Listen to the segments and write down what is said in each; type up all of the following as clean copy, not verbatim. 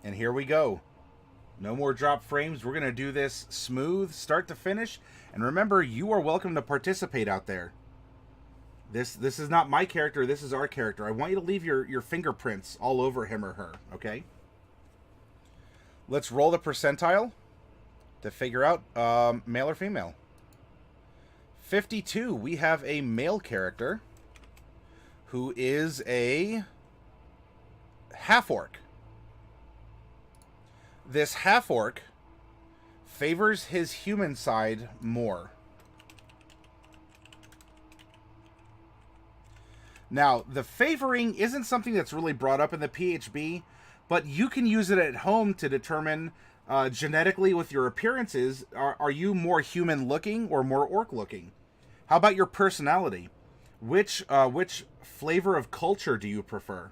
And here we go. No more drop frames. We're going to do this smooth, start to finish. And remember, you are welcome to participate out there. This is not my character. This is our character. I want you to leave your fingerprints all over him or her, okay? Let's roll the percentile to figure out male or female. 52, we have a male character who is a half-orc. This half-orc favors his human side more. Now, the favoring isn't something that's really brought up in the PHB, but you can use it at home to determine genetically with your appearances, are you more human-looking or more orc-looking? How about your personality? Which flavor of culture do you prefer?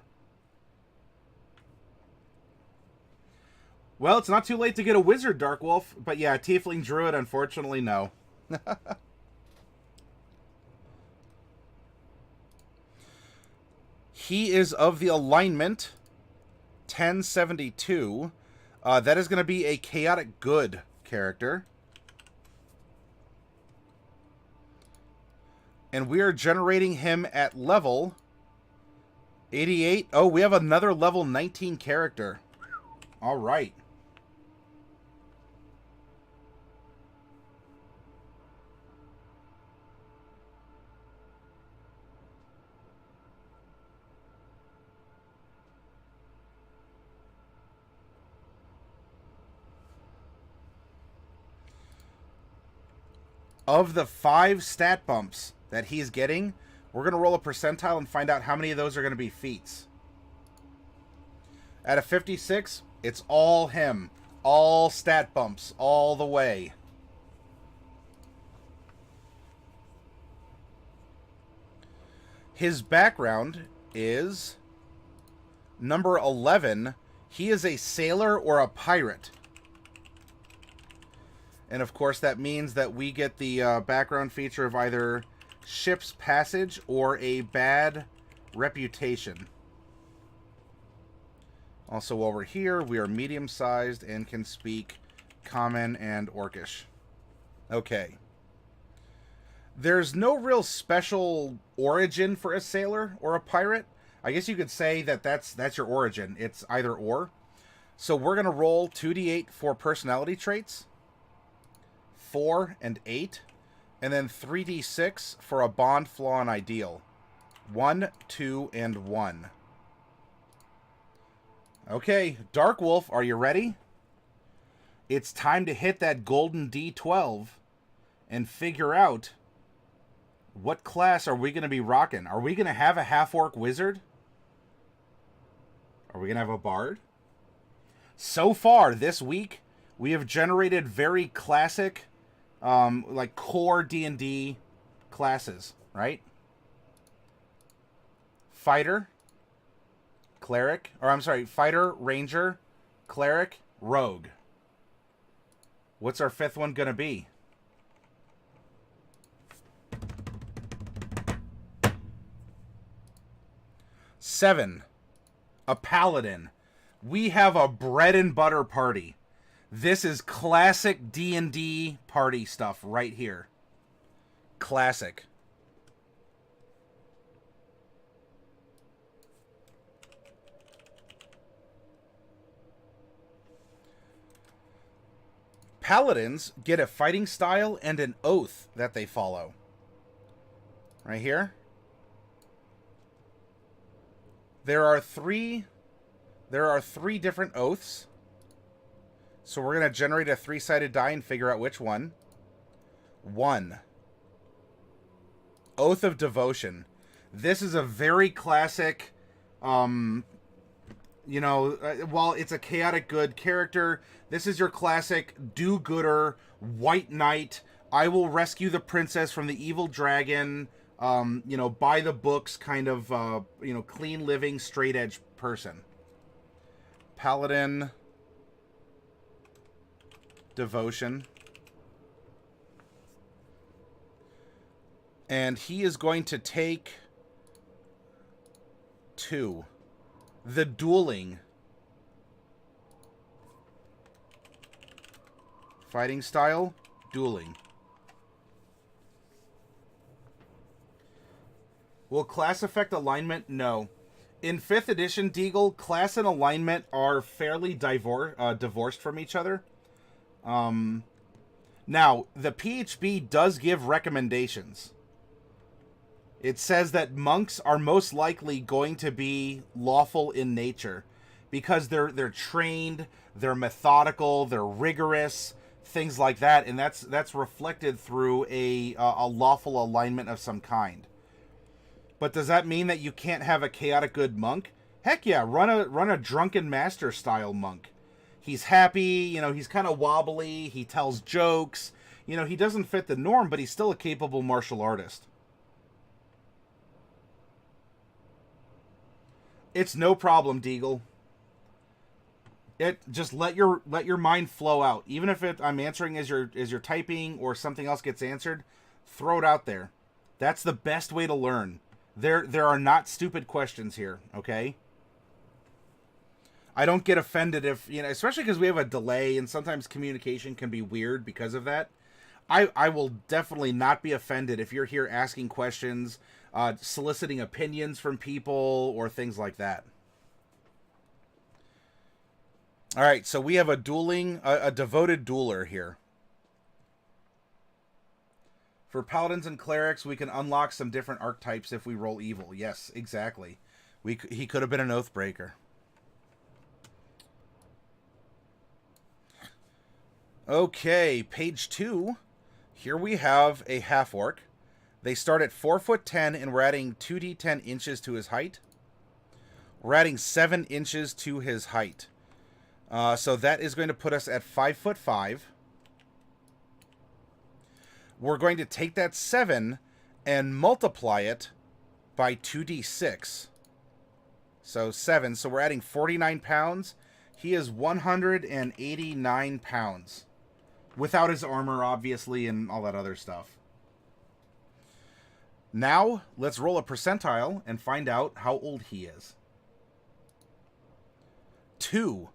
Well, it's not too late to get a wizard, Dark Wolf, but yeah, Tiefling Druid, unfortunately, no. He is of the alignment 1072. That is going to be a chaotic good character. And we are generating him at level 88. Oh, we have another level 19 character. All right. Of the 5 stat bumps that he's getting, we're going to roll a percentile and find out how many of those are going to be feats. At a 56, it's all him. All stat bumps, all the way. His background is number 11. He is a sailor or a pirate. And of course that means that we get the background feature of either ship's passage or a bad reputation. Also over here, we are medium-sized and can speak Common and Orcish. Okay. There's no real special origin for a sailor or a pirate. I guess you could say that that's your origin. It's either or. So we're going to roll 2d8 for personality traits. 4 and 8, and then 3d6 for a bond, flaw, and ideal. 1, 2, and 1. Okay, Dark Wolf, are you ready? It's time to hit that golden D12 and figure out what class are we going to be rocking. Are we going to have a half-orc wizard? Are we going to have a bard? So far this week, we have generated very classic like core D&D classes, right? Fighter, cleric, or I'm sorry, fighter, ranger, cleric, rogue. What's our 5th one gonna be? Seven, a paladin. We have a bread and butter party. This is classic D&D party stuff right here. Classic. Paladins get a fighting style and an oath that they follow. Right here. There are three different oaths. So we're going to generate a 3-sided die and figure out which one. 1. Oath of Devotion. This is a very classic, while it's a chaotic good character, this is your classic do-gooder, white knight, I will rescue the princess from the evil dragon, by the books kind of, clean living, straight edge person. Paladin... Devotion. And he is going to take 2. The Dueling. Fighting style, dueling. Will class affect alignment? No. In 5th edition, Deagle, class and alignment are fairly divorced from each other. Now, the PHB does give recommendations. It says that monks are most likely going to be lawful in nature because they're trained, they're methodical, they're rigorous, things like that, and that's reflected through a lawful alignment of some kind. But does that mean that you can't have a chaotic good monk? Heck yeah, run a drunken master style monk. He's happy, you know, he's kind of wobbly, he tells jokes, you know, he doesn't fit the norm, but he's still a capable martial artist. It's no problem, Deagle. Just let your mind flow out. Even if I'm answering as you're typing or something else gets answered, throw it out there. That's the best way to learn. There are not stupid questions here, okay? I don't get offended if, you know, especially because we have a delay and sometimes communication can be weird because of that. I will definitely not be offended if you're here asking questions, soliciting opinions from people or things like that. All right, so we have a devoted dueler here. For paladins and clerics, we can unlock some different archetypes if we roll evil. Yes, exactly. He could have been an Oathbreaker. Okay, page 2. Here we have a half-orc. They start at 4'10", and we're adding 2d10 inches to his height. We're adding 7 inches to his height. So that is going to put us at 5'5". We're going to take that 7 and multiply it by 2d6. So 7. So we're adding 49 pounds. He is 189 pounds. Without his armor, obviously, and all that other stuff. Now, let's roll a percentile and find out how old he is. 2.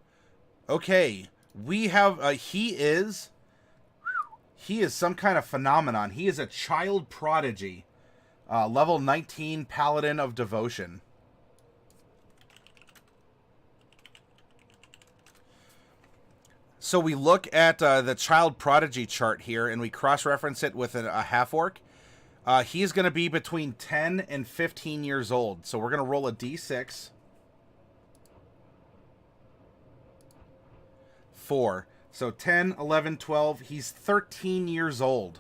Okay, we have, he is some kind of phenomenon. He is a child prodigy. Level 19 Paladin of Devotion. So we look at the child prodigy chart here, and we cross-reference it with a half-orc. He's going to be between 10 and 15 years old. So we're going to roll a d6. 4. So 10, 11, 12. He's 13 years old.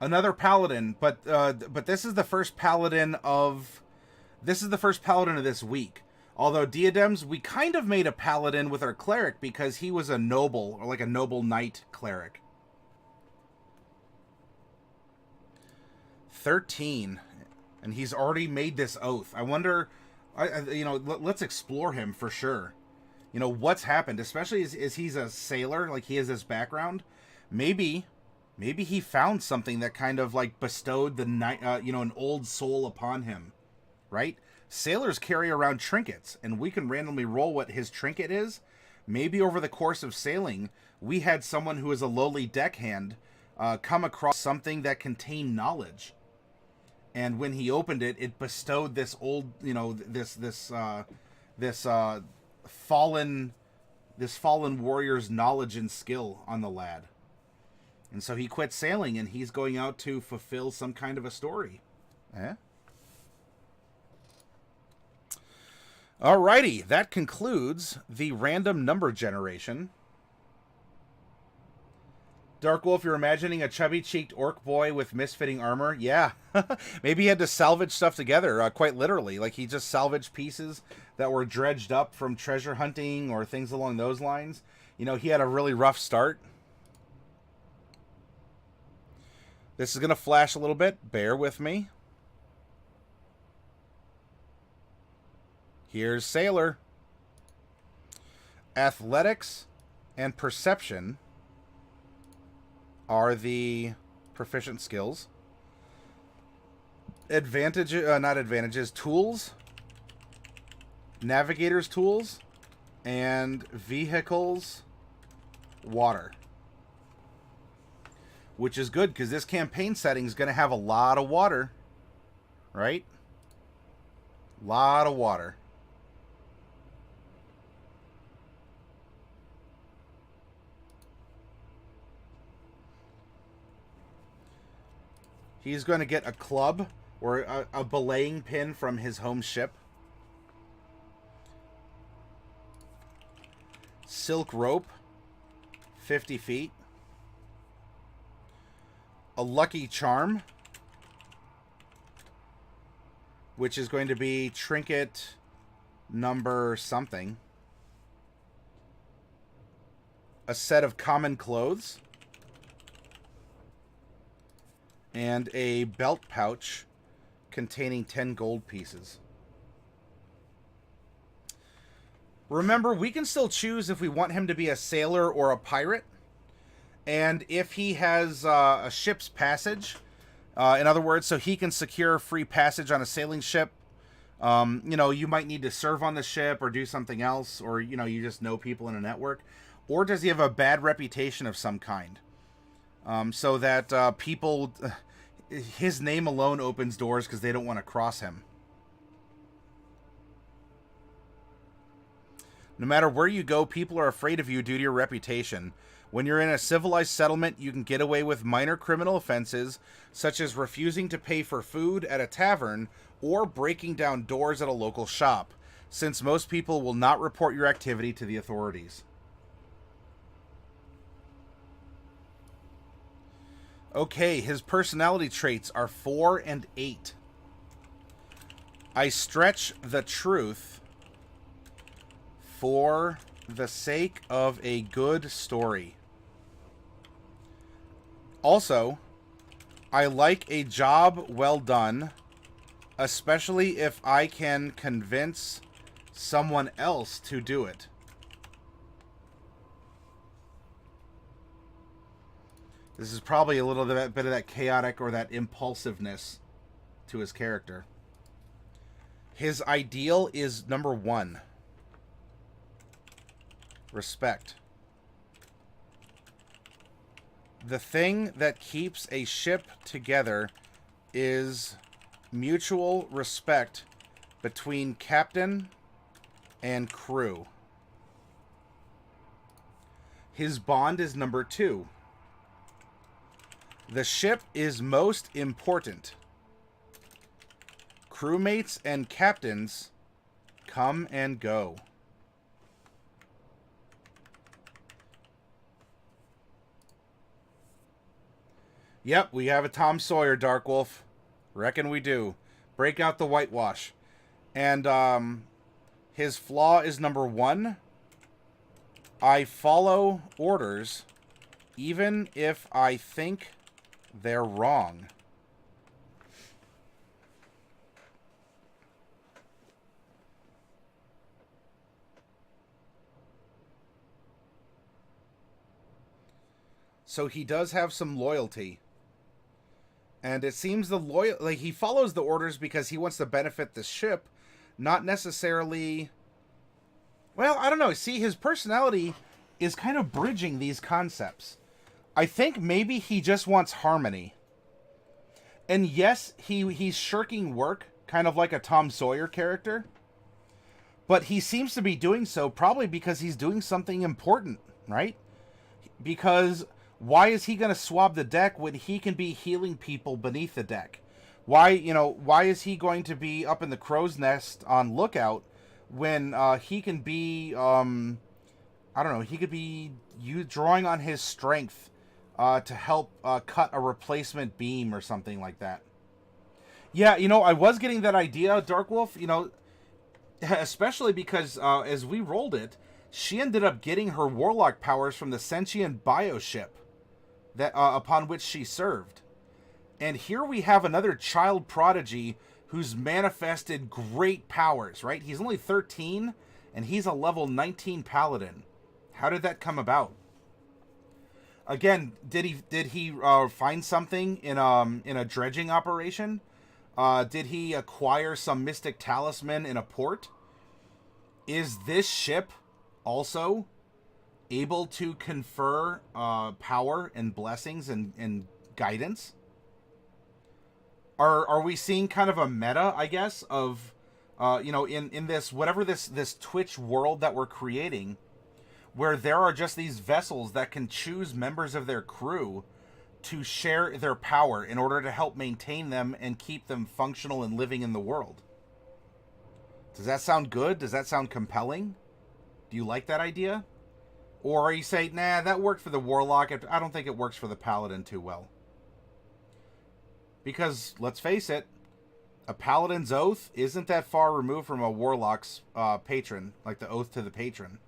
Another paladin, but this is the first paladin of this week. Although diadems, we kind of made a paladin with our cleric because he was a noble, or like a noble knight cleric. 13, and he's already made this oath. I wonder, you know, let's explore him for sure. You know, what's happened, especially as he's a sailor, like he has this background. Maybe he found something that kind of like bestowed the you know, an old soul upon him, right? Sailors carry around trinkets, and we can randomly roll what his trinket is. Maybe over the course of sailing, we had someone who is a lowly deckhand come across something that contained knowledge, and when he opened it, it bestowed this old, you know, this fallen warrior's knowledge and skill on the lad. And so he quit sailing, and he's going out to fulfill some kind of a story. Eh? Alrighty, that concludes the random number generation. Dark Wolf, you're imagining a chubby-cheeked orc boy with misfitting armor? Yeah. Maybe he had to salvage stuff together, quite literally. Like, he just salvaged pieces that were dredged up from treasure hunting or things along those lines. You know, he had a really rough start. This is going to flash a little bit. Bear with me. Here's Sailor. Athletics and Perception are the proficient skills. Not advantages, tools navigator's tools, and vehicles, water. Which is good, because this campaign setting is going to have a lot of water. Right? A lot of water. He's going to get a club or a belaying pin from his home ship. Silk rope, 50 feet. A lucky charm, which is going to be trinket number something. A set of common clothes. And a belt pouch containing 10 gold pieces. Remember, we can still choose if we want him to be a sailor or a pirate. And if he has a ship's passage, in other words, so he can secure free passage on a sailing ship, you know, you might need to serve on the ship or do something else, or, you know, you just know people in a network. Or does he have a bad reputation of some kind? So that people, his name alone opens doors because they don't want to cross him. No matter where you go, people are afraid of you due to your reputation. When you're in a civilized settlement, you can get away with minor criminal offenses, such as refusing to pay for food at a tavern or breaking down doors at a local shop, since most people will not report your activity to the authorities. Okay, his personality traits are 4 and 8. I stretch the truth for the sake of a good story. Also, I like a job well done, especially if I can convince someone else to do it. This is probably a little bit of that chaotic or that impulsiveness to his character. His ideal is number 1. Respect. The thing that keeps a ship together is mutual respect between captain and crew. His bond is number 2. The ship is most important. Crewmates and captains come and go. Yep, we have a Tom Sawyer, Dark Wolf. Reckon we do. Break out the whitewash. And his flaw is number 1. I follow orders even if I think they're wrong. So he does have some loyalty. And it seems he follows the orders because he wants to benefit the ship, not necessarily... Well, I don't know. See, his personality is kind of bridging these concepts. I think maybe he just wants harmony. And yes, he's shirking work, kind of like a Tom Sawyer character. But he seems to be doing so probably because he's doing something important, right? Because why is he going to swab the deck when he can be healing people beneath the deck? Why is he going to be up in the crow's nest on lookout when he can be, I don't know, he could be drawing on his strength to help cut a replacement beam or something like that. Yeah, I was getting that idea, Dark Wolf, especially because as we rolled it, she ended up getting her warlock powers from the sentient bioship that upon which she served. And here we have another child prodigy who's manifested great powers, right? He's only 13, and he's a level 19 paladin. How did that come about? Again, did he find something in a dredging operation? Did he acquire some mystic talisman in a port? Is this ship also able to confer power and blessings and guidance? Are we seeing kind of a meta, I guess, of in this whatever this Twitch world that we're creating, where there are just these vessels that can choose members of their crew to share their power in order to help maintain them and keep them functional and living in the world? Does that sound good? Does that sound compelling? Do you like that idea? Or are you saying, nah, that worked for the Warlock, I don't think it works for the Paladin too well? Because, let's face it, a Paladin's oath isn't that far removed from a Warlock's patron, like the oath to the patron.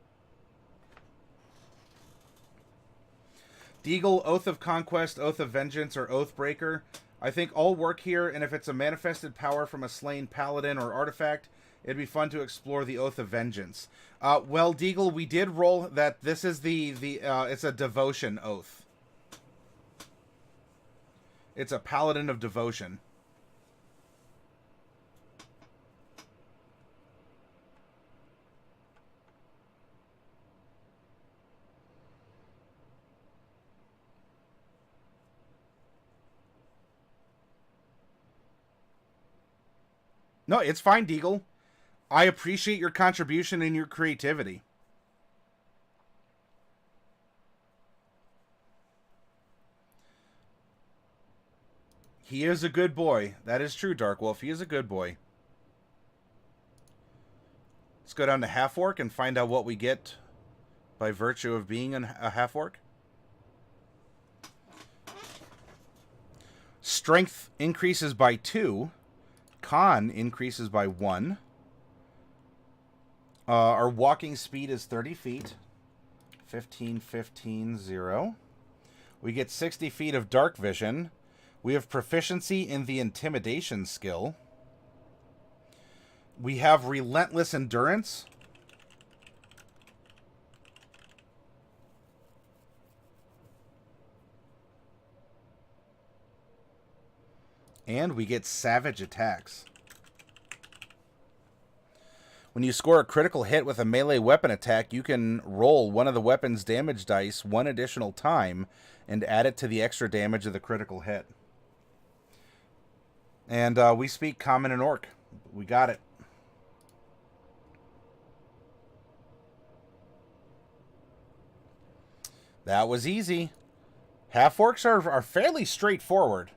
Deagle, Oath of Conquest, Oath of Vengeance, or Oathbreaker. I think all work here, and if it's a manifested power from a slain Paladin or artifact, it'd be fun to explore the Oath of Vengeance. Well, Deagle, we did roll that this is it's a devotion oath. It's a Paladin of Devotion. No, it's fine, Deagle. I appreciate your contribution and your creativity. He is a good boy. That is true, Dark Wolf. He is a good boy. Let's go down to Half-Orc and find out what we get by virtue of being a Half-Orc. Strength increases by 2. Con increases by 1. Our walking speed is 30 feet. 15, 15, 0. We get 60 feet of dark vision. We have proficiency in the intimidation skill. We have relentless endurance. And we get savage attacks. When you score a critical hit with a melee weapon attack, you can roll one of the weapon's damage dice one additional time and add it to the extra damage of the critical hit. And we speak Common and Orc. We got it. That was easy. Half-Orcs are fairly straightforward.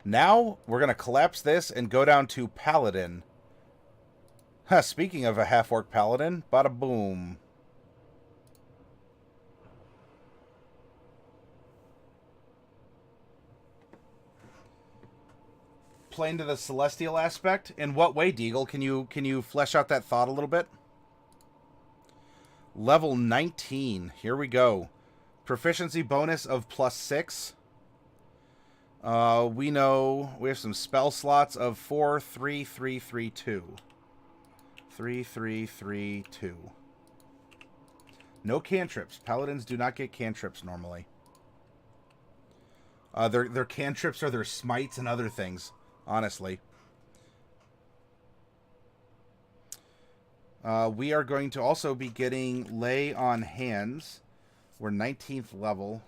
Now, we're going to collapse this and go down to Paladin. Speaking of a Half-Orc Paladin, bada boom. Play into the celestial aspect. In what way, Deagle? Can you flesh out that thought a little bit? Level 19. Here we go. Proficiency bonus of +6. We know we have some spell slots of 4, 3, 3, 3, 2. 3, 3, 3, 2. No cantrips. Paladins do not get cantrips normally. Their cantrips are their smites and other things, honestly. We are going to also be getting Lay on Hands. We're 19th level.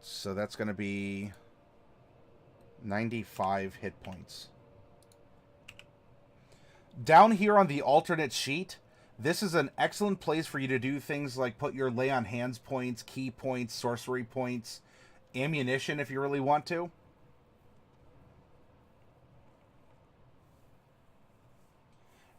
So that's going to be 95 hit points. Down here on the alternate sheet, this is an excellent place for you to do things like put your Lay on Hands points, key points, sorcery points, ammunition if you really want to.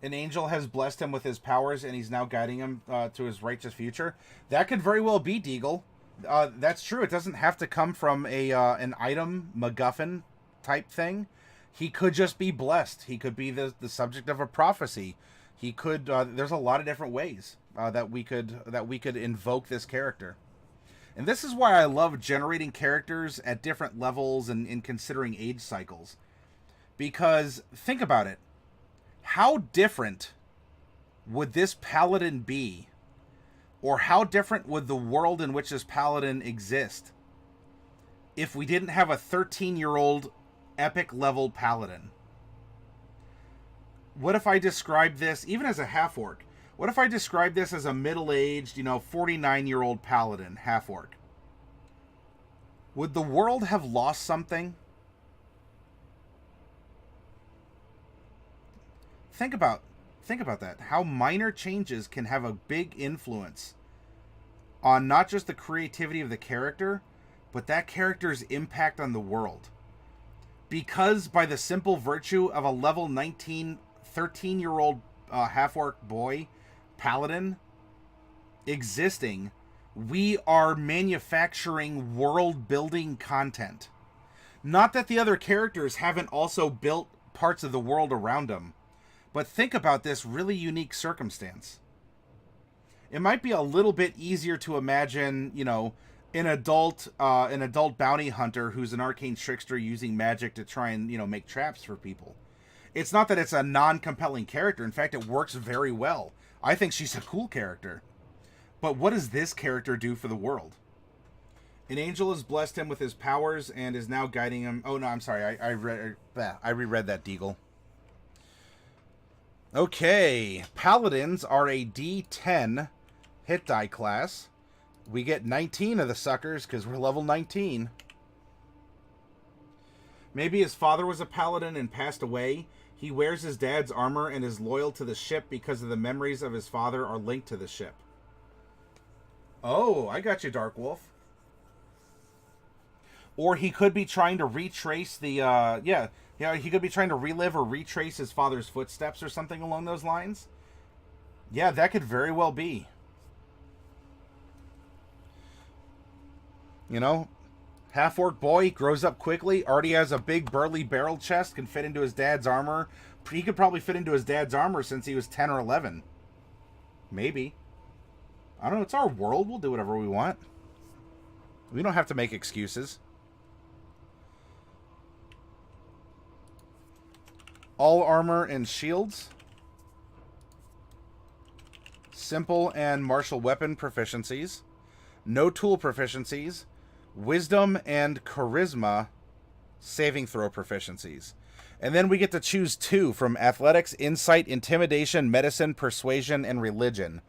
An angel has blessed him with his powers, and he's now guiding him to his righteous future. That could very well be Deagle. That's true. It doesn't have to come from an item MacGuffin type thing. He could just be blessed. He could be the subject of a prophecy. He could. There's a lot of different ways that we could invoke this character. And this is why I love generating characters at different levels and in considering age cycles. Because think about it. How different would this paladin be? Or how different would the world in which this paladin exist if we didn't have a 13-year-old epic level paladin? what if I describe this, even as a half-orc, what if I describe this as a middle-aged, 49-year-old paladin, half-orc? Would the world have lost something? Think about that. How minor changes can have a big influence on not just the creativity of the character, but that character's impact on the world. Because by the simple virtue of a level 19, 13-year-old half-orc boy, paladin, existing, we are manufacturing world-building content. Not that the other characters haven't also built parts of the world around them, but think about this really unique circumstance. It might be a little bit easier to imagine, an adult bounty hunter who's an arcane trickster using magic to try and, make traps for people. It's not that it's a non-compelling character. In fact, it works very well. I think she's a cool character. But what does this character do for the world? An angel has blessed him with his powers and is now guiding him. Oh, no, I'm sorry. I reread that, Deagle. Okay. Paladins are a D10 hit die class. We get 19 of the suckers because we're level 19. Maybe his father was a paladin and passed away. He wears his dad's armor and is loyal to the ship because of the memories of his father are linked to the ship. Oh, I got you, Dark Wolf. Or he could be trying to retrace the, he could be trying to relive or retrace his father's footsteps or something along those lines. Yeah, that could very well be. Half-orc boy, grows up quickly, already has a big burly barrel chest, can fit into his dad's armor. He could probably fit into his dad's armor since he was 10 or 11. Maybe. I don't know, it's our world, we'll do whatever we want. We don't have to make excuses. All armor and shields. Simple and martial weapon proficiencies. No tool proficiencies. Wisdom and charisma saving throw proficiencies. And then we get to choose 2 from athletics, insight, intimidation, medicine, persuasion, and religion.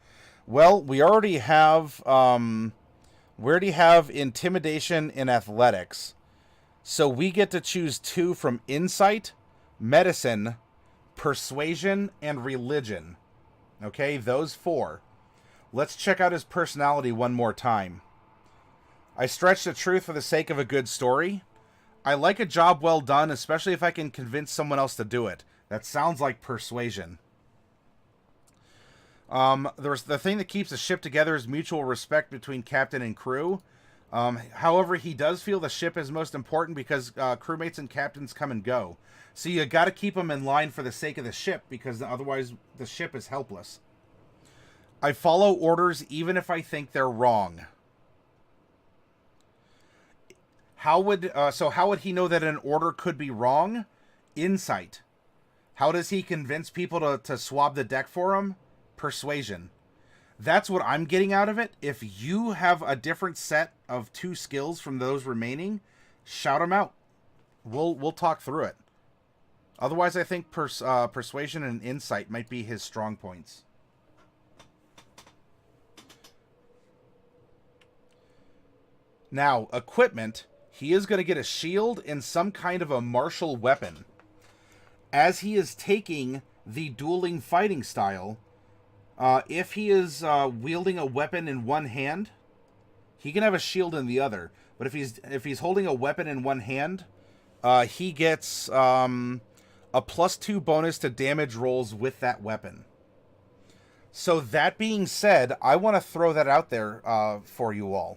Well, we already have intimidation and athletics. So we get to choose 2 from insight, medicine, persuasion, and religion. Okay, those 4. Let's check out his personality one more time. I stretch the truth for the sake of a good story. I like a job well done, especially if I can convince someone else to do it. That sounds like persuasion. The thing that keeps the ship together is mutual respect between captain and crew. However, he does feel the ship is most important because crewmates and captains come and go. So you got to keep them in line for the sake of the ship, because otherwise the ship is helpless. I follow orders even if I think they're wrong. How would he know that an order could be wrong? Insight. How does he convince people to swab the deck for him? Persuasion. That's what I'm getting out of it. If you have a different set of 2 skills from those remaining, shout them out. We'll talk through it. Otherwise, I think persuasion and insight might be his strong points. Now, equipment. He is going to get a shield and some kind of a martial weapon. As he is taking the dueling fighting style, if he is wielding a weapon in one hand, he can have a shield in the other. But if he's holding a weapon in one hand, he gets a +2 bonus to damage rolls with that weapon. So that being said, I want to throw that out there for you all.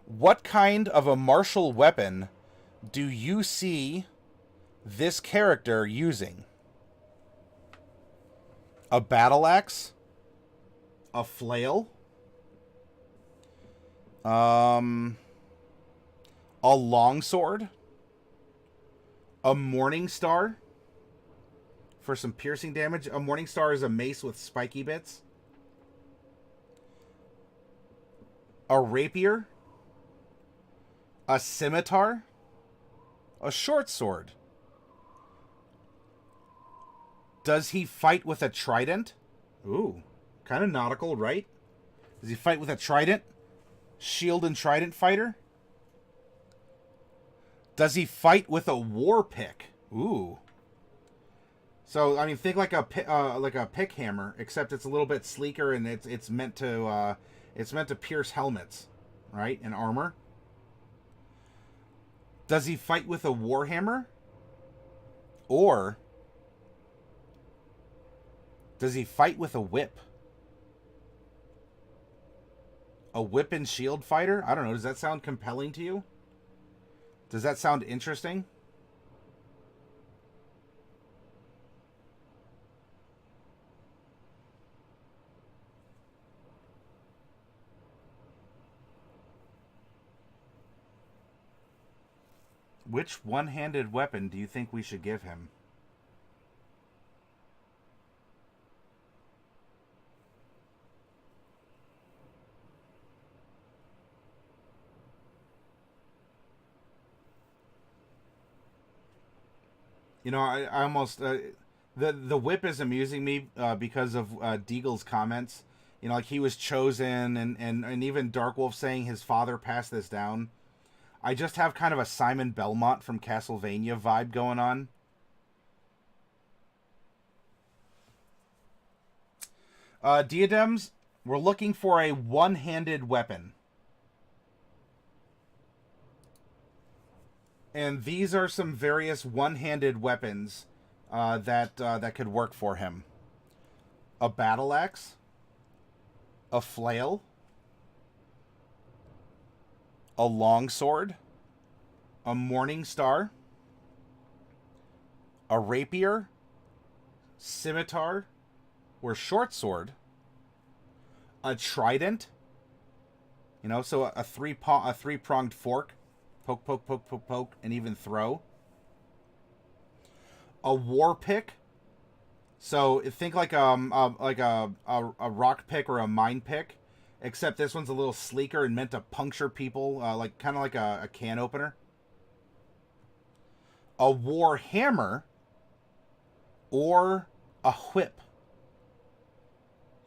What kind of a martial weapon do you see this character using? A battle axe? A flail? A longsword? A morning star? For some piercing damage. A morning star is a mace with spiky bits. A rapier? A scimitar? A short sword? Does he fight with a trident? Ooh, kind of nautical, right? Does he fight with a trident? Shield and trident fighter? Does he fight with a war pick? Ooh. So I mean, think like a pick hammer, except it's a little bit sleeker and it's meant to pierce helmets, right, and armor. Does he fight with a war hammer? Or does he fight with a whip? A whip and shield fighter? I don't know. Does that sound compelling to you? Does that sound interesting? Which one-handed weapon do you think we should give him? You know, I almost the whip is amusing me because of Deagle's comments. You know, like he was chosen, and even Darkwolf saying his father passed this down. I just have kind of a Simon Belmont from Castlevania vibe going on. Diadems, we're looking for a one-handed weapon. And these are some various one-handed weapons that could work for him. A battle axe, a flail, a longsword, a morning star, a rapier, scimitar, or short sword, a trident. You know, so a three-pronged fork. Poke, poke, poke, poke, poke, and even throw. A war pick. So think like a rock pick or a mine pick, except this one's a little sleeker and meant to puncture people, like kind of like a can opener. A war hammer, or a whip.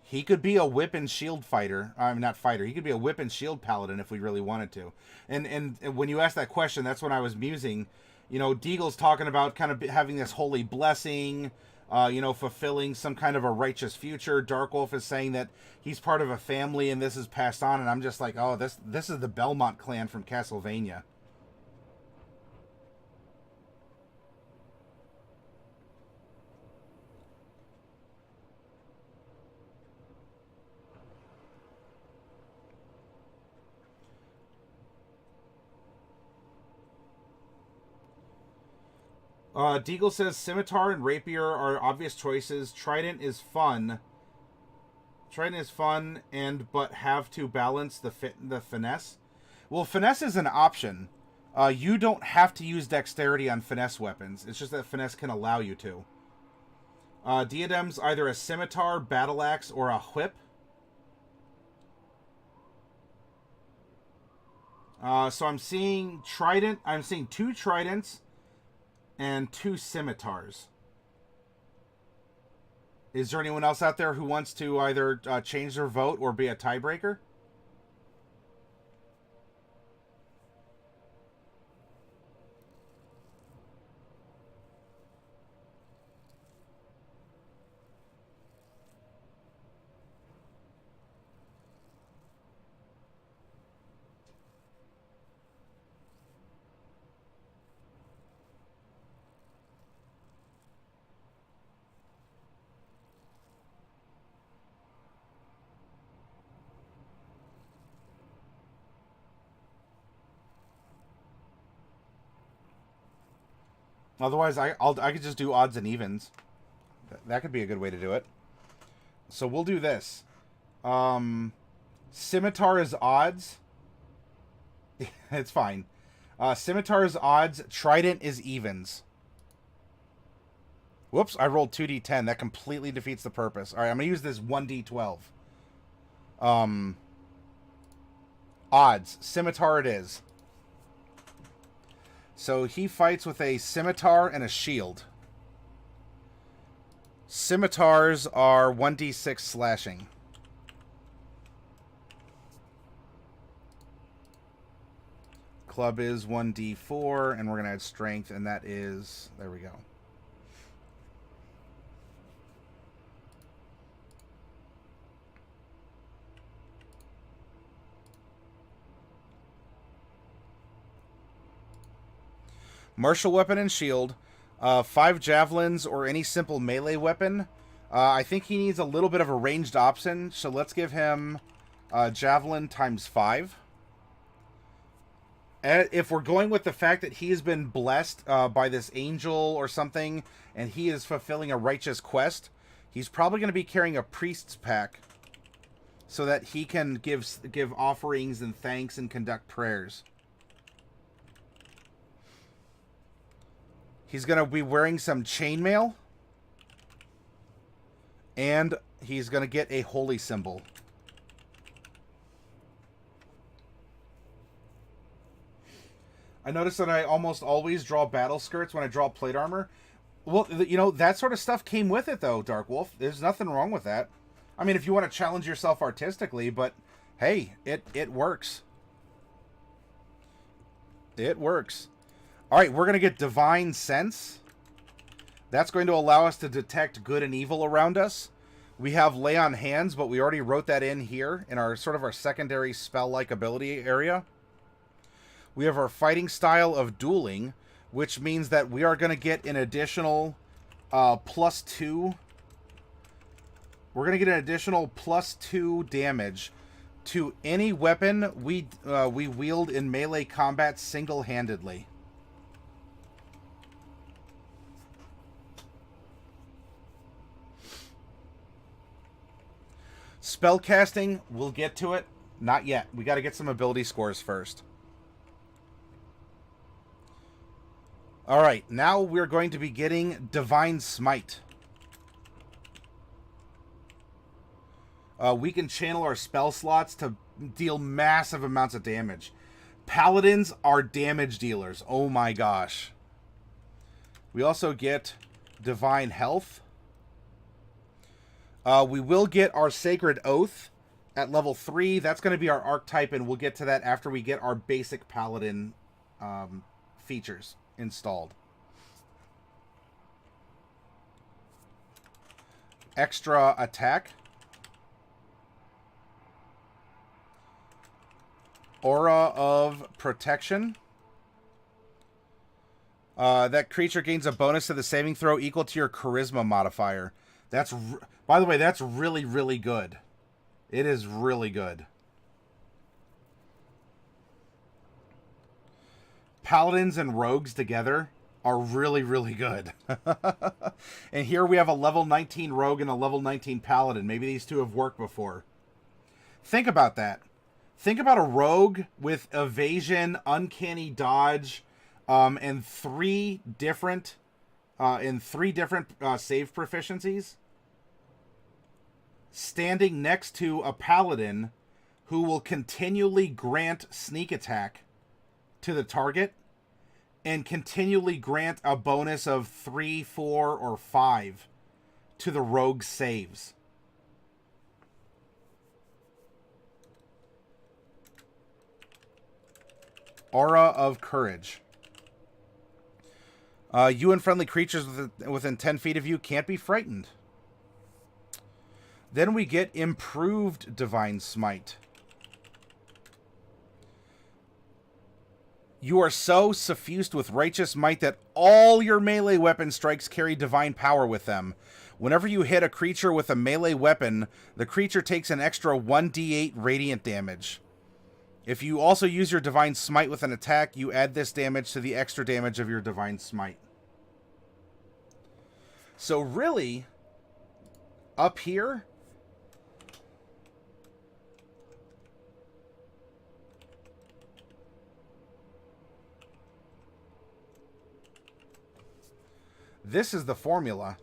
He could be a whip and shield fighter. I mean, not fighter. He could be a whip and shield paladin if we really wanted to. And when you asked that question, that's when I was musing. You know, Deagle's talking about kind of having this holy blessing, you know, fulfilling some kind of a righteous future. Darkwolf is saying that he's part of a family and this is passed on. And I'm just like, oh, this is the Belmont clan from Castlevania. Deagle says scimitar and rapier are obvious choices. Trident is fun. But have to balance the finesse. Well, finesse is an option. You don't have to use dexterity on finesse weapons. It's just that finesse can allow you to. Diadem's either a scimitar, battle axe, or a whip. So I'm seeing trident. I'm seeing 2 tridents and 2 scimitars. Is there anyone else out there who wants to either change their vote or be a tiebreaker? Otherwise, I could just do odds and evens. That could be a good way to do it. So we'll do this. Scimitar is odds. It's fine. Scimitar is odds. Trident is evens. Whoops, I rolled 2d10. That completely defeats the purpose. All right, I'm going to use this 1d12. Odds. Scimitar it is. So he fights with a scimitar and a shield. scimitars are 1d6 slashing. Club is 1d4, and we're going to add strength, and that is... There we go. Martial weapon and shield. 5 javelins or any simple melee weapon. I think he needs a little bit of a ranged option, so let's give him javelin times 5. If we're going with the fact that he has been blessed by this angel or something, and he is fulfilling a righteous quest, he's probably going to be carrying a priest's pack so that he can give offerings and thanks and conduct prayers. He's going to be wearing some chainmail. And he's going to get a holy symbol. I notice that I almost always draw battle skirts when I draw plate armor. Well, you know, that sort of stuff came with it, though, Dark Wolf. There's nothing wrong with that. I mean, if you want to challenge yourself artistically, but hey, it works. It works. All right, we're going to get Divine Sense. That's going to allow us to detect good and evil around us. We have Lay on Hands, but we already wrote that in here in our sort of our secondary spell-like ability area. We have our fighting style of dueling, which means that we are going to get an additional +2. We're going to get an additional +2 damage to any weapon we wield in melee combat single-handedly. Spellcasting, we'll get to it. Not yet. We got to get some ability scores first. All right, now we're going to be getting Divine Smite. We can channel our spell slots to deal massive amounts of damage. Paladins are damage dealers. Oh my gosh. We also get Divine Health. We will get our Sacred Oath at level 3. That's going to be our archetype, and we'll get to that after we get our basic Paladin features installed. Extra attack. Aura of Protection. That creature gains a bonus to the saving throw equal to your charisma modifier. That's, by the way, that's really, really good. It is really good. Paladins and rogues together are really, really good. And here we have a level 19 rogue and a level 19 paladin. Maybe these two have worked before. Think about that. Think about a rogue with evasion, uncanny dodge, and three different save proficiencies, standing next to a paladin who will continually grant sneak attack to the target and continually grant a bonus of 3, 4, or 5 to the rogue saves. Aura of Courage. You and friendly creatures within 10 feet of you can't be frightened. Then we get Improved Divine Smite. You are so suffused with righteous might that all your melee weapon strikes carry divine power with them. Whenever you hit a creature with a melee weapon, the creature takes an extra 1d8 radiant damage. If you also use your Divine Smite with an attack, you add this damage to the extra damage of your Divine Smite. So really, up here, this is the formula.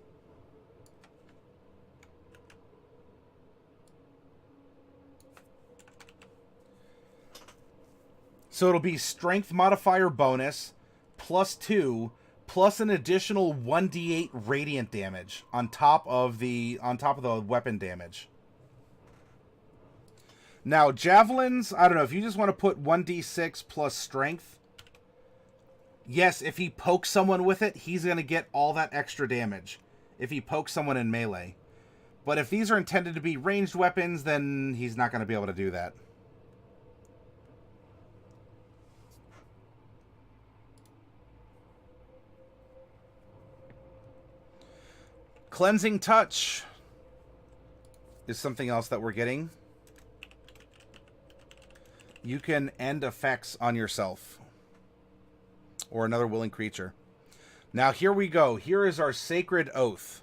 So it'll be strength modifier bonus +2 plus an additional 1d8 radiant damage on top of the weapon damage. Now, javelins, I don't know, if you just want to put 1d6 plus strength, yes, if he pokes someone with it, he's going to get all that extra damage if he pokes someone in melee. But if these are intended to be ranged weapons, then he's not going to be able to do that. Cleansing Touch is something else that we're getting. You can end effects on yourself or another willing creature. Now, here we go. Here is our Sacred Oath.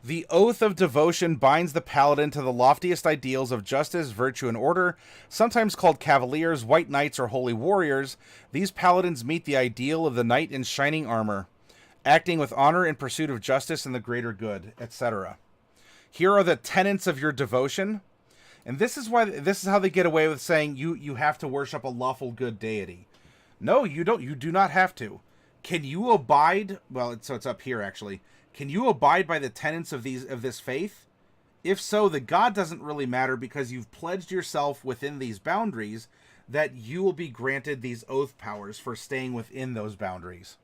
The Oath of Devotion binds the Paladin to the loftiest ideals of justice, virtue, and order. Sometimes called Cavaliers, White Knights, or Holy Warriors, these Paladins meet the ideal of the Knight in shining armor, acting with honor in pursuit of justice and the greater good, etc. Here are the tenets of your devotion. And this is how they get away with saying you have to worship a lawful good deity. No, you don't. You do not have to. Can you abide? Well, it's up here actually. Can you abide by the tenets of this faith? If so, the god doesn't really matter because you've pledged yourself within these boundaries that you will be granted these oath powers for staying within those boundaries.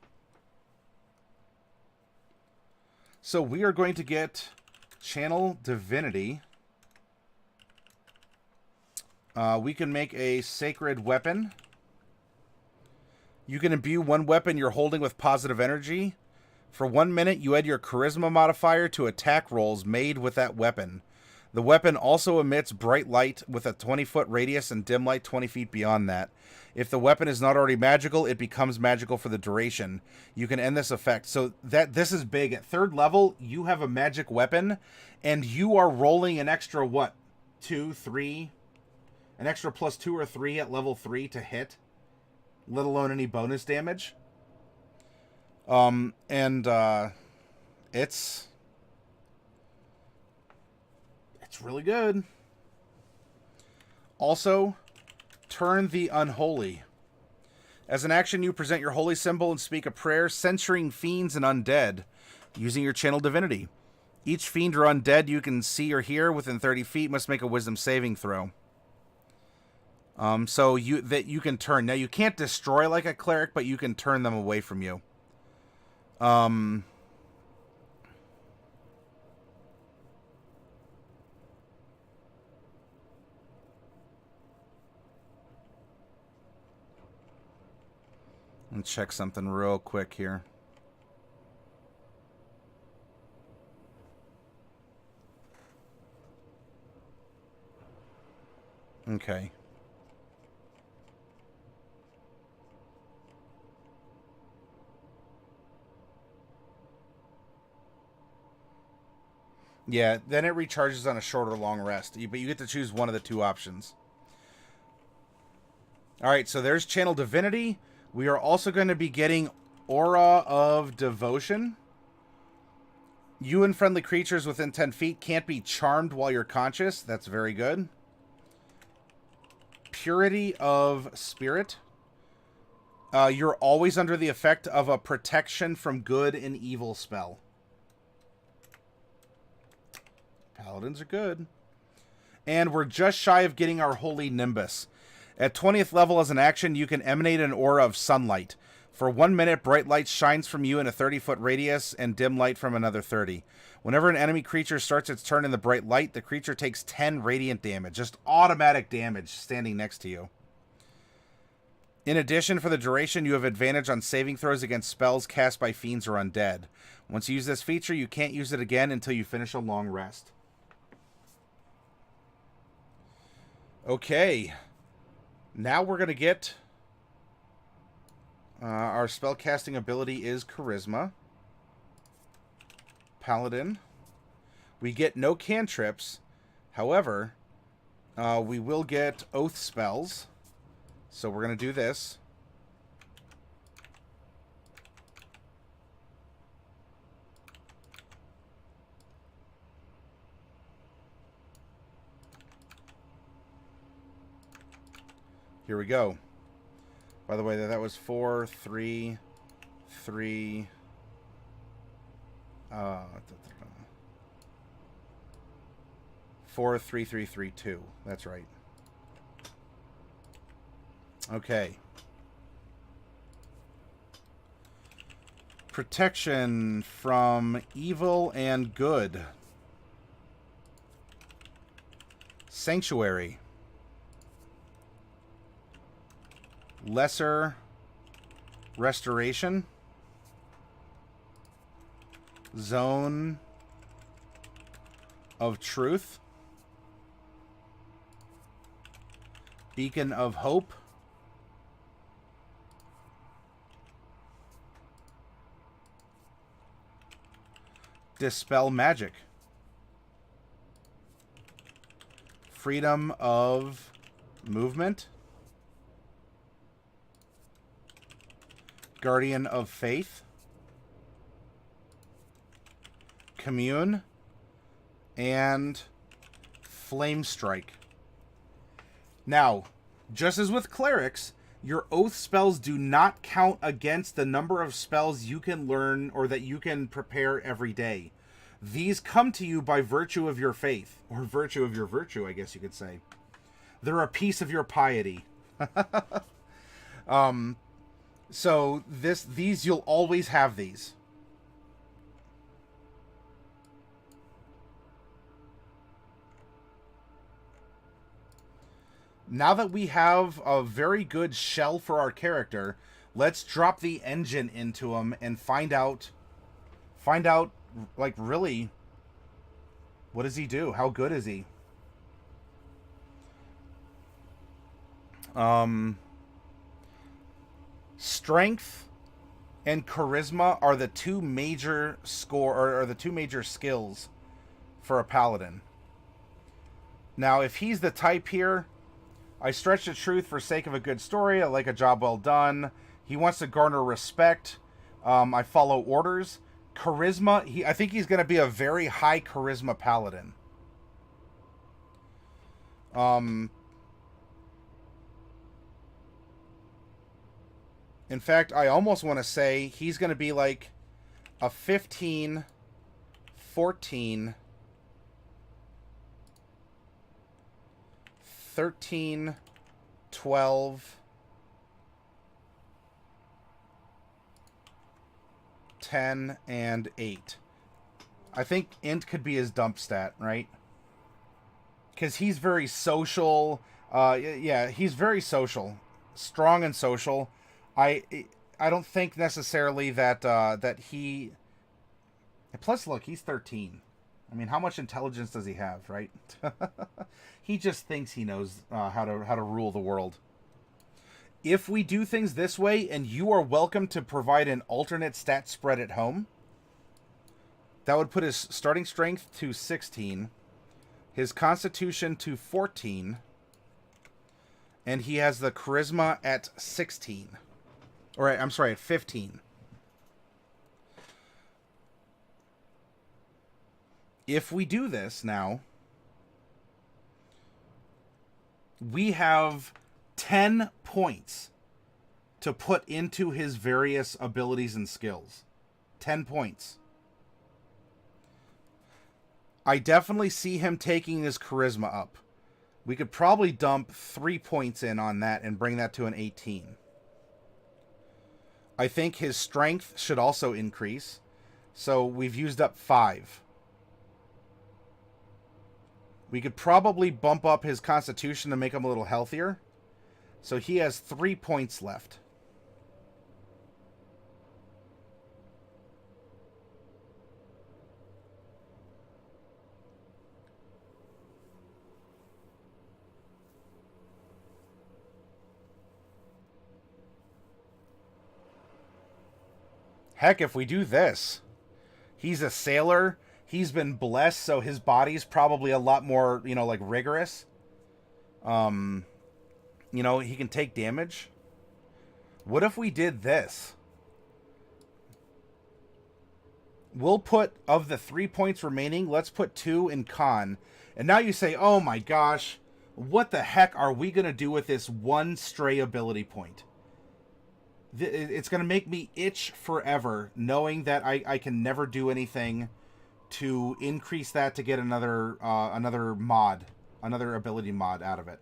So we are going to get Channel Divinity. We can make a sacred weapon. You can imbue one weapon you're holding with positive energy. For 1 minute, you add your charisma modifier to attack rolls made with that weapon. The weapon also emits bright light with a 20-foot radius and dim light 20 feet beyond that. If the weapon is not already magical, it becomes magical for the duration. You can end this effect. So this is big. At 3rd level, you have a magic weapon, and you are rolling an extra, what, 2, 3... An extra plus 2 or 3 at level 3 to hit, let alone any bonus damage. It's really good. Also, Turn the Unholy. As an action, you present your holy symbol and speak a prayer censuring fiends and undead using your channel divinity. Each fiend or undead you can see or hear within 30 feet must make a wisdom saving throw. So you can turn. Now, you can't destroy like a cleric, but you can turn them away from you. And check something real quick here. Okay. Yeah, then it recharges on a short or long rest. But you get to choose one of the 2 options. Alright, so there's Channel Divinity. We are also going to be getting Aura of Devotion. You and friendly creatures within 10 feet can't be charmed while you're conscious. That's very good. Purity of Spirit. You're always under the effect of a protection from good and evil spell. Paladins are good. And we're just shy of getting our Holy Nimbus. At 20th level as an action, you can emanate an aura of sunlight. For 1 minute, bright light shines from you in a 30-foot radius and dim light from another 30. Whenever an enemy creature starts its turn in the bright light, the creature takes 10 radiant damage. Just automatic damage standing next to you. In addition, for the duration, you have advantage on saving throws against spells cast by fiends or undead. Once you use this feature, you can't use it again until you finish a long rest. Okay. Now we're going to get... our spellcasting ability is Charisma. Paladin. We get no cantrips. However, we will get Oath spells. So we're going to do this. Here we go. By the way, that was 4, 3, 3. 4, 3, 3, 3, 2. That's right. Okay. Protection from evil and good. Sanctuary. Lesser restoration. Zone of truth. Beacon of hope. Dispel magic. Freedom of movement. Guardian of faith. Commune. And flame strike. Now, just as with clerics, your oath spells do not count against the number of spells you can learn or that you can prepare every day. These come to you by virtue of your faith, or virtue of your virtue, I guess you could say. They're a piece of your piety. So these you'll always have these. Now that we have a very good shell for our character, let's drop the engine into him and find out, like, really, what does he do? How good is he? Strength and charisma are the two major skills for a paladin. Now, if he's the type here, I stretch the truth for sake of a good story. I like a job well done. He wants to garner respect. I follow orders. Charisma. I think he's going to be a very high charisma paladin. In fact, I almost want to say he's going to be like a 15, 14, 13, 12, 10, and 8. I think int could be his dump stat, right? Because he's very social. Yeah, he's very social. Strong and social. I don't think necessarily that that he... Plus, look, he's 13. I mean, how much intelligence does he have, right? He just thinks he knows how to rule the world. If we do things this way, and you are welcome to provide an alternate stat spread at home, that would put his starting strength to 16, his constitution to 14, and he has the charisma at 16. Or, I'm sorry, at 15. If we do this now, we have 10 points to put into his various abilities and skills. 10 points. I definitely see him taking his charisma up. We could probably dump 3 points in on that and bring that to an 18. I think his strength should also increase. So we've used up 5. We could probably bump up his constitution to make him a little healthier. So he has 3 points left. Heck, if we do this, he's a sailor. He's been blessed, so his body's probably a lot more, like rigorous. He can take damage. What if we did this? We'll put, of the 3 points remaining, let's put 2 in con. And now you say, oh my gosh, what the heck are we going to do with this one stray ability point? It's going to make me itch forever, knowing that I can never do anything to increase that to get another mod, another ability mod out of it.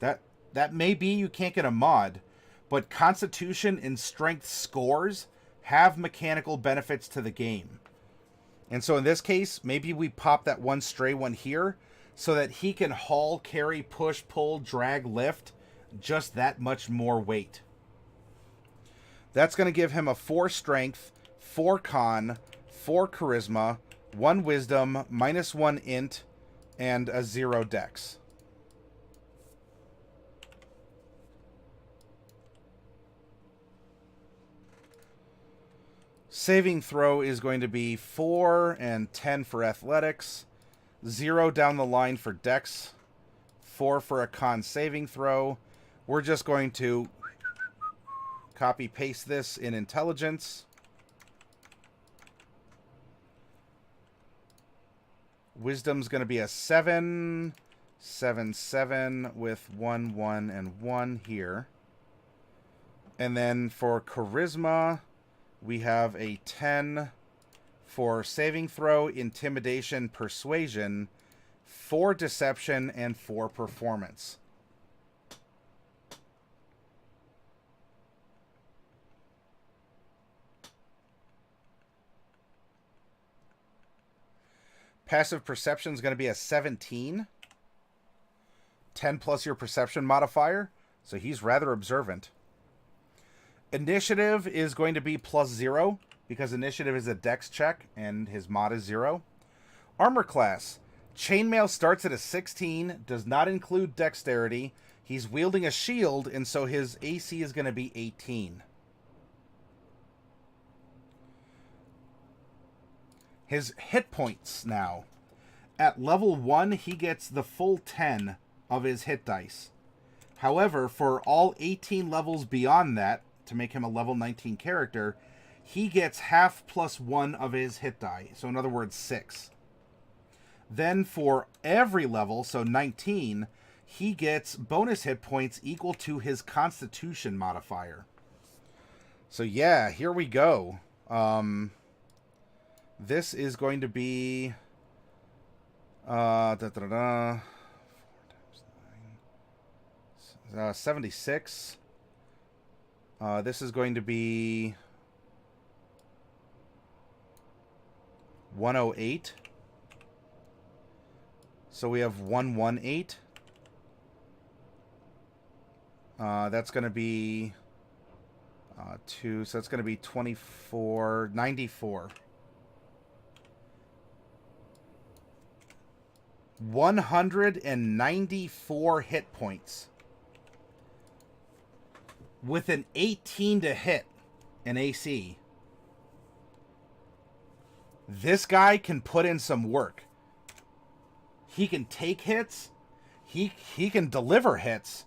That may be you can't get a mod, but Constitution and Strength scores have mechanical benefits to the game. And so in this case, maybe we pop that one stray one here so that he can haul, carry, push, pull, drag, lift just that much more weight. That's going to give him a 4 strength, 4 con, 4 charisma, 1 wisdom, -1 int, and a 0 dex. Saving throw is going to be 4 and 10 for athletics, 0 down the line for dex, 4 for a con saving throw. We're just going to copy paste this in intelligence. Wisdom's going to be a 7, 7, 7 with 1, 1, and 1 here. And then for charisma, we have a 10 for saving throw, intimidation, persuasion, 4 deception, and 4 performance. Passive perception is going to be a 17. 10 plus your perception modifier. So he's rather observant. Initiative is going to be +0 because initiative is a dex check and his mod is 0. Armor class. Chainmail starts at a 16. Does not include dexterity. He's wielding a shield and so his AC is going to be 18. His hit points now. At level 1, he gets the full 10 of his hit dice. However, for all 18 levels beyond that, to make him a level 19 character, he gets half +1 of his hit die. So in other words, 6. Then for every level, so 19, he gets bonus hit points equal to his Constitution modifier. So yeah, here we go. This is going to be 4 times 9, 76. This is going to be 108. So we have 118. That's going to be 2. So that's going to be 24, 94. 194 hit points with an 18 to hit in AC. This guy can put in some work. He can take hits. He can deliver hits,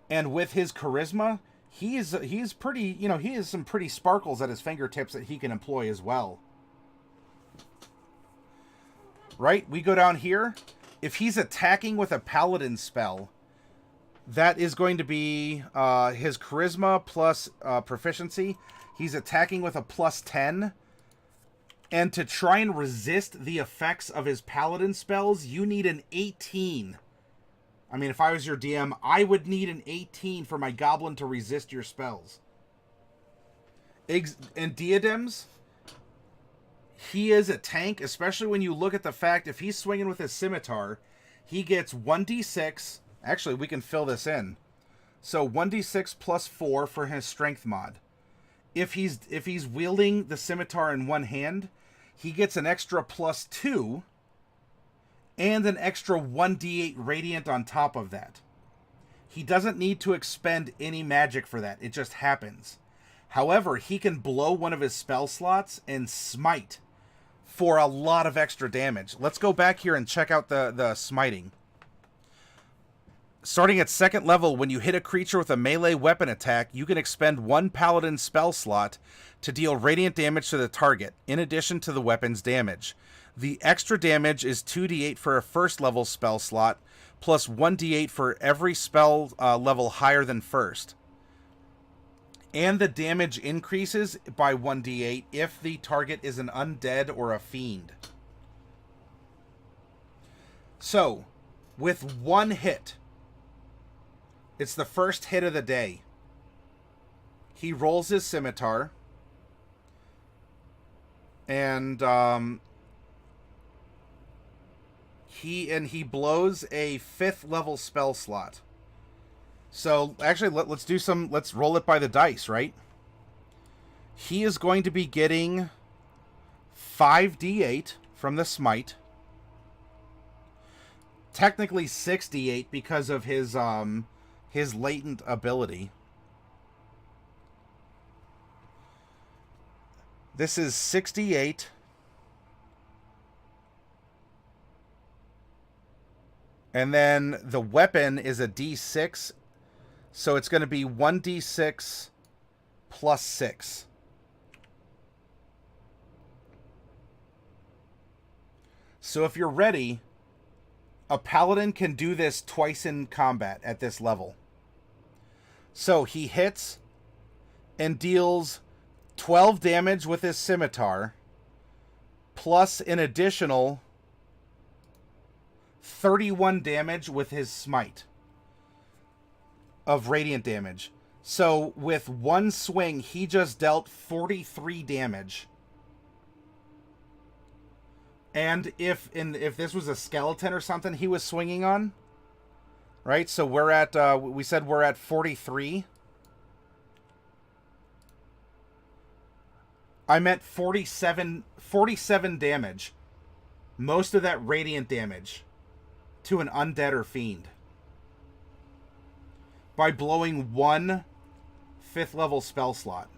and with his charisma, he's pretty, you know, he has some pretty sparkles at his fingertips that he can employ as well. Right? We go down here. If he's attacking with a paladin spell, that is going to be his charisma plus proficiency. He's attacking with a +10. And to try and resist the effects of his paladin spells, you need an 18. I mean, if I was your DM, I would need an 18 for my goblin to resist your spells. And diadems, he is a tank, especially when you look at the fact if he's swinging with his scimitar, he gets 1d6. Actually, we can fill this in. So 1d6 +4 for his strength mod. If he's wielding the scimitar in one hand, he gets an extra +2 and an extra 1d8 radiant on top of that. He doesn't need to expend any magic for that. It just happens. However, he can blow one of his spell slots and smite for a lot of extra damage. Let's go back here and check out the smiting. Starting at 2nd level, when you hit a creature with a melee weapon attack, you can expend 1 paladin spell slot to deal radiant damage to the target, in addition to the weapon's damage. The extra damage is 2d8 for a 1st level spell slot, plus 1d8 for every spell level higher than 1st. And the damage increases by 1d8 if the target is an undead or a fiend. So, with one hit, it's the first hit of the day. He rolls his scimitar, and he blows a 5th level spell slot. So, actually, let's roll it by the dice, right? He is going to be getting 5d8 from the smite. Technically 6d8 because of his latent ability. This is 68. And then the weapon is a d6. So it's going to be 1d6 plus 6. So if you're ready, a paladin can do this twice in combat at this level. So he hits and deals 12 damage with his scimitar, plus an additional 31 damage with his smite of radiant damage. So with one swing, he just dealt 43 damage. And if this was a skeleton or something he was swinging on, right? So we're at we said we're at 43. I'm at 47 damage. Most of that radiant damage to an undead or fiend by blowing one 5th level spell slot.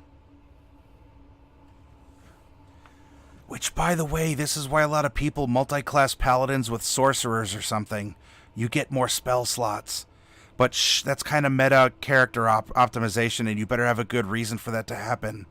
Which, by the way, this is why a lot of people multi-class paladins with sorcerers or something. You get more spell slots. But that's kind of meta character optimization, and you better have a good reason for that to happen.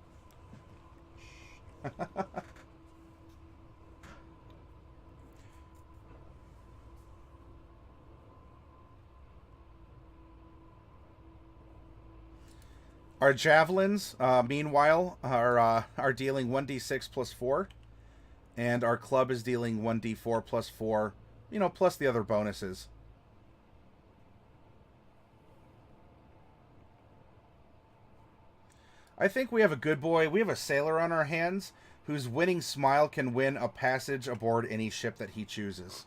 Our javelins, meanwhile, are dealing 1d6 plus 4. And our club is dealing 1d4 plus 4, plus the other bonuses. I think we have a good boy. We have a sailor on our hands whose winning smile can win a passage aboard any ship that he chooses.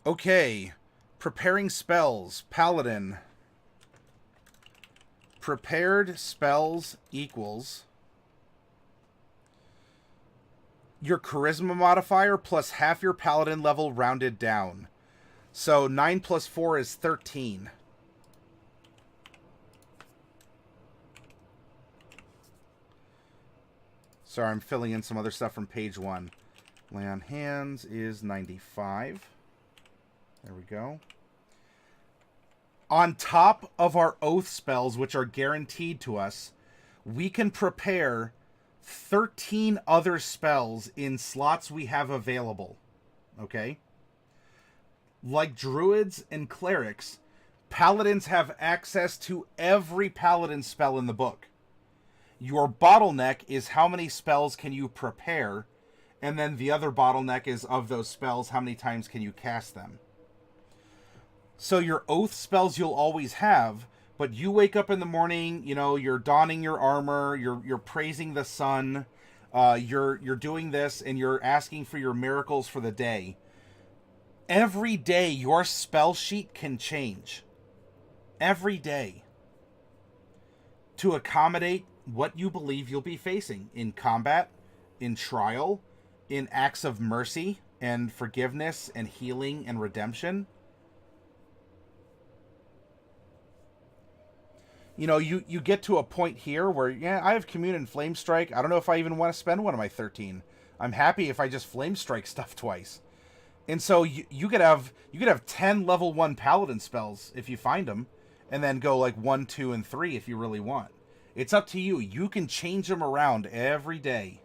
Okay. Preparing spells. Paladin. Prepared spells equals your charisma modifier plus half your paladin level rounded down. So 9 plus 4 is 13. Sorry, I'm filling in some other stuff from page 1. Lay on hands is 95. There we go. On top of our oath spells, which are guaranteed to us, we can prepare 13 other spells in slots we have available. Okay? Like druids and clerics, paladins have access to every paladin spell in the book. Your bottleneck is how many spells can you prepare, and then the other bottleneck is of those spells, how many times can you cast them. So your oath spells you'll always have, but you wake up in the morning, you're donning your armor, you're praising the sun, you're doing this, and you're asking for your miracles for the day. Every day your spell sheet can change. Every day. To accommodate what you believe you'll be facing in combat, in trial, in acts of mercy and forgiveness and healing and redemption. You get to a point here where, I have Commune and Flame Strike. I don't know if I even want to spend one of my 13. I'm happy if I just Flame Strike stuff twice. And so you could have 10 level 1 Paladin spells if you find them, and then go like 1, 2, and 3 if you really want. It's up to you. You can change them around every day.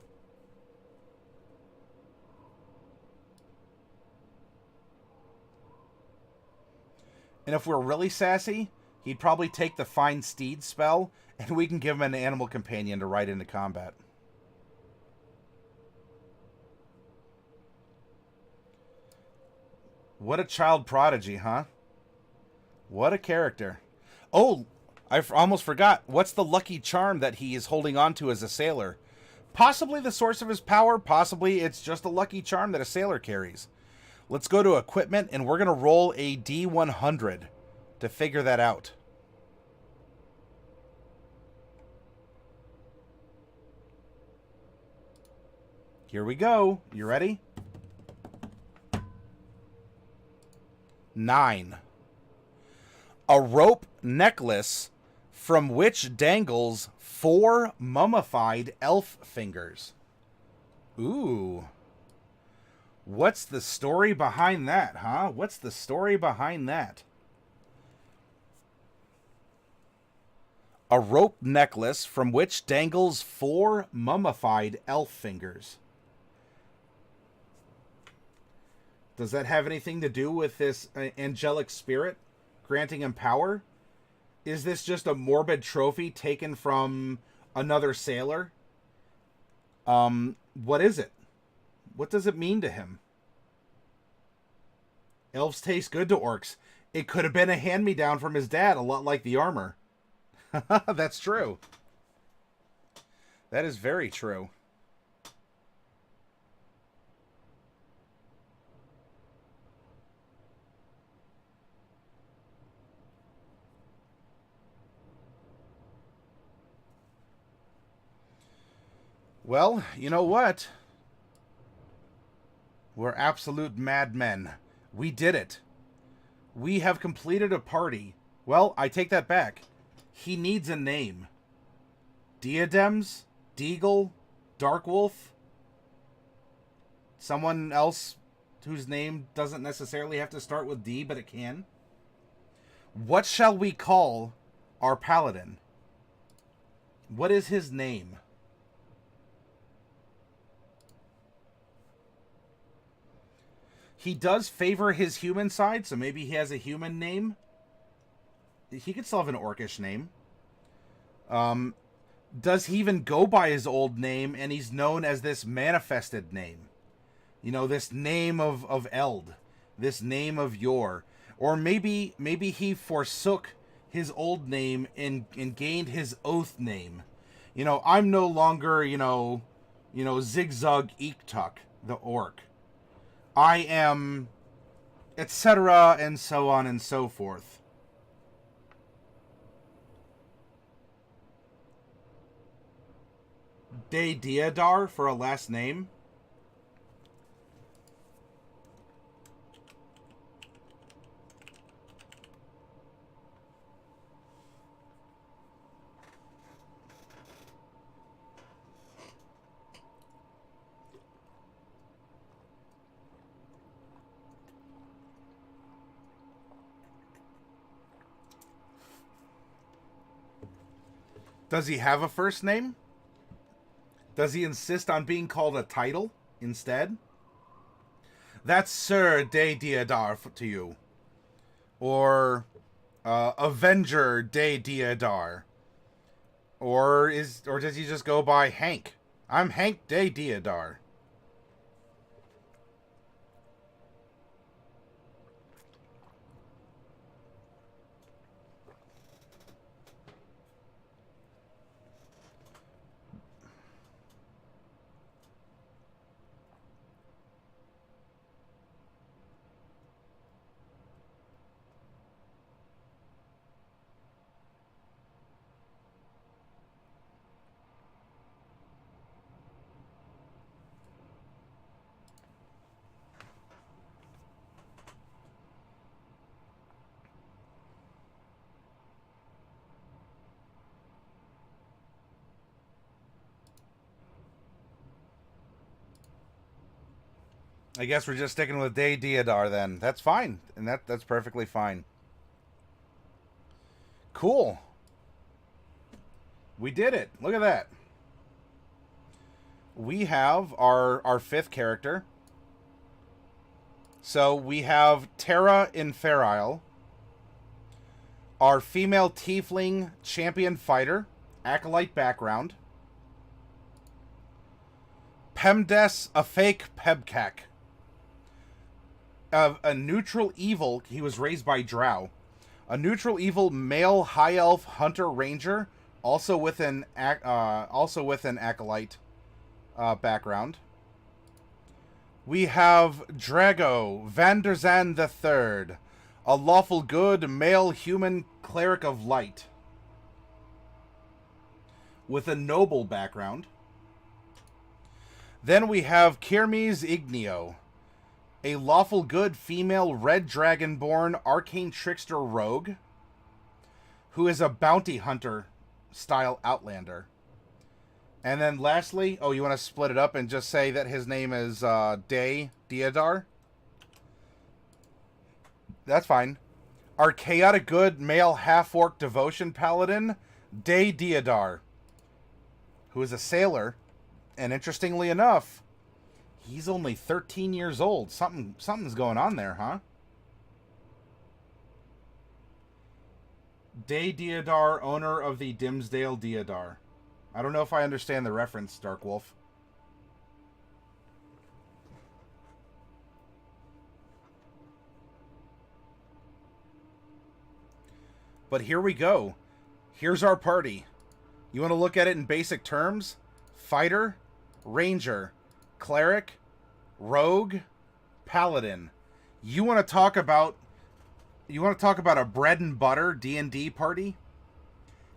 And if we're really sassy, he'd probably take the Find Steed spell, and we can give him an animal companion to ride into combat. What a child prodigy, huh? What a character. Oh, I almost forgot. What's the lucky charm that he is holding on to as a sailor? Possibly the source of his power. Possibly it's just a lucky charm that a sailor carries. Let's go to equipment, and we're going to roll a D100 to figure that out. Here we go. You ready? 9. A rope necklace from which dangles 4 mummified elf fingers. Ooh. What's the story behind that, huh? What's the story behind that? A rope necklace from which dangles 4 mummified elf fingers. Does that have anything to do with this angelic spirit granting him power? Is this just a morbid trophy taken from another sailor? What is it? What does it mean to him? Elves taste good to orcs. It could have been a hand-me-down from his dad, a lot like the armor. That's true. That is very true. Well, you know what? We're absolute madmen. We did it. We have completed a party. Well, I take that back. He needs a name. Diadems? Deagle? Darkwolf? Someone else whose name doesn't necessarily have to start with D, but it can? What shall we call our paladin? What is his name? He does favor his human side, so maybe he has a human name. He could still have an orcish name. Does he even go by his old name, and he's known as this manifested name? You know, this name of Eld. This name of Yor. Or maybe he forsook his old name and gained his oath name. You know, I'm no longer, Zigzag Eektuk, the orc. I am, etc., and so on and so forth. Dei Diadar for a last name. Does he have a first name? Does he insist on being called a title instead? That's Sir Dei Diadar to you. Or Avenger Dei Diadar. Or does he just go by Hank? I'm Hank Dei Diadar. I guess we're just sticking with Dei Diadar then. That's fine. And that's perfectly fine. Cool. We did it. Look at that. We have our 5th character. So we have Terra Inferile. Our female tiefling champion fighter, acolyte background. Pemdes, a fake Pebkak. A neutral evil, he was raised by Drow. A neutral evil male high elf hunter ranger, also with an acolyte background. We have Drago Vanderzan III, a lawful good male human cleric of light, with a noble background. Then we have Kirmes Igneo, a lawful good female red dragonborn arcane trickster rogue, who is a bounty hunter style outlander. And then lastly, oh, you want to split it up and just say that his name is Dei Diadar? That's fine. Our chaotic good male half-orc devotion paladin, Dei Diadar, who is a sailor, and interestingly enough, he's only 13 years old. Something's going on there, huh? Dei Diadar, owner of the Dimsdale Diadar. I don't know if I understand the reference, Dark Wolf. But here we go. Here's our party. You want to look at it in basic terms? Fighter, ranger, cleric, rogue, paladin. You want to talk about a bread and butter D&D party?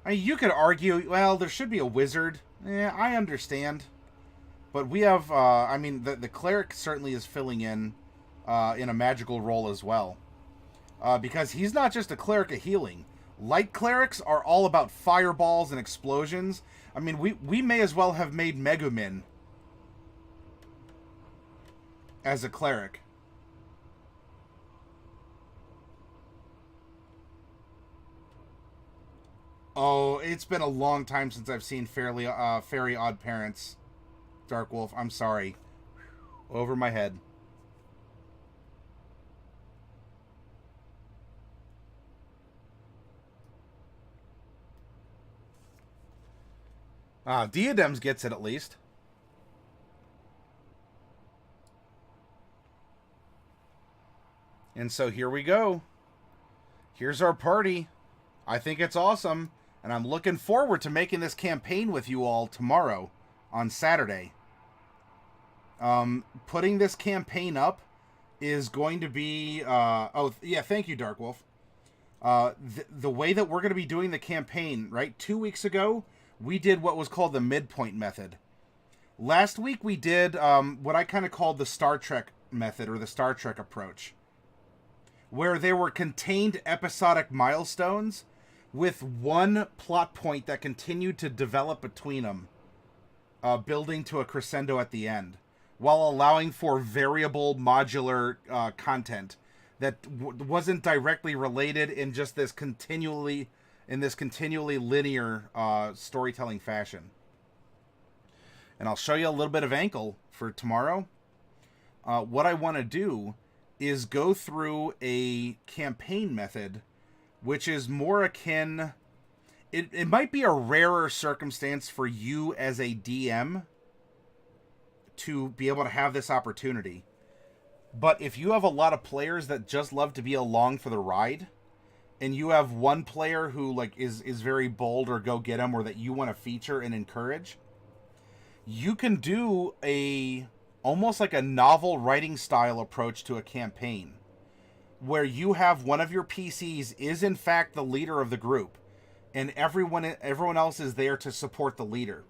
I mean, you could argue, well, there should be a wizard. I understand. But we have, I mean, the cleric certainly is filling in a magical role as well. Because he's not just a cleric of healing. Light clerics are all about fireballs and explosions. I mean, we may as well have made Megumin as a cleric. Oh, it's been a long time since I've seen Fairy Odd Parents, Dark Wolf. I'm sorry. Over my head. Diadems gets it at least. And so here we go. Here's our party. I think it's awesome. And I'm looking forward to making this campaign with you all tomorrow on Saturday. Putting this campaign up is going to be... oh, yeah, thank you, Dark Wolf. The way that we're going to be doing the campaign, right? 2 weeks ago, we did what was called the midpoint method. Last week, we did what I kind of called the Star Trek method, or the Star Trek approach, where there were contained episodic milestones with one plot point that continued to develop between them, building to a crescendo at the end, while allowing for variable modular content that wasn't directly related in just this continually linear storytelling fashion. And I'll show you a little bit of ankle for tomorrow. What I want to do is go through a campaign method which is more akin... It might be a rarer circumstance for you as a DM to be able to have this opportunity. But if you have a lot of players that just love to be along for the ride, and you have one player who is very bold or go get 'em, or that you want to feature and encourage, you can do almost like a novel writing style approach to a campaign, where you have one of your PCs is in fact the leader of the group, and everyone else is there to support the leader.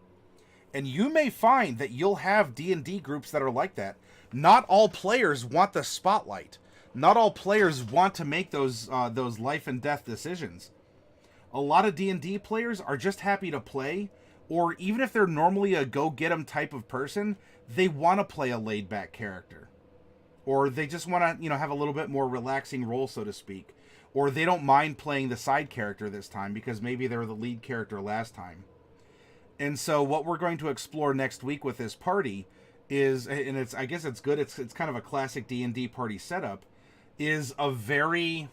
And you may find that you'll have D&D groups that are like that. Not all players want the spotlight. Not all players want to make those life and death decisions. A lot of D&D players are just happy to play, or even if they're normally a go-get-'em type of person, they want to play a laid-back character. Or they just want to, have a little bit more relaxing role, so to speak. Or they don't mind playing the side character this time because maybe they were the lead character last time. And so what we're going to explore next week with this party is, and I guess it's good, it's kind of a classic D&D party setup, is a very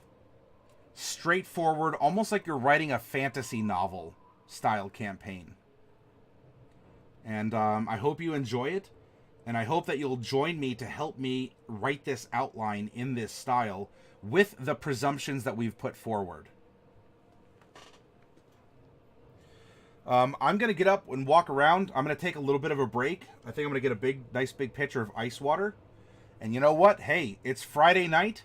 straightforward, almost like you're writing a fantasy novel style campaign. And I hope you enjoy it, and I hope that you'll join me to help me write this outline in this style with the presumptions that we've put forward. I'm going to get up and walk around. I'm going to take a little bit of a break. I think I'm going to get a nice big pitcher of ice water. And you know what? Hey, it's Friday night.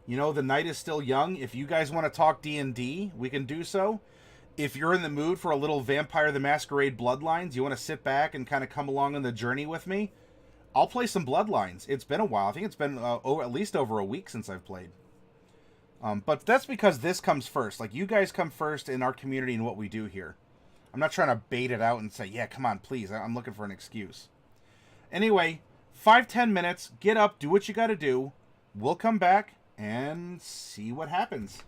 You know, the night is still young. If you guys want to talk D&D, we can do so. If you're in the mood for a little Vampire the Masquerade Bloodlines, you want to sit back and kind of come along on the journey with me, I'll play some Bloodlines. It's been a while. I think it's been at least over a week since I've played. But that's because this comes first. Like, you guys come first in our community and what we do here. I'm not trying to bait it out and say, yeah, come on, please. I'm looking for an excuse. Anyway, 5-10 minutes. Get up. Do what you got to do. We'll come back and see what happens.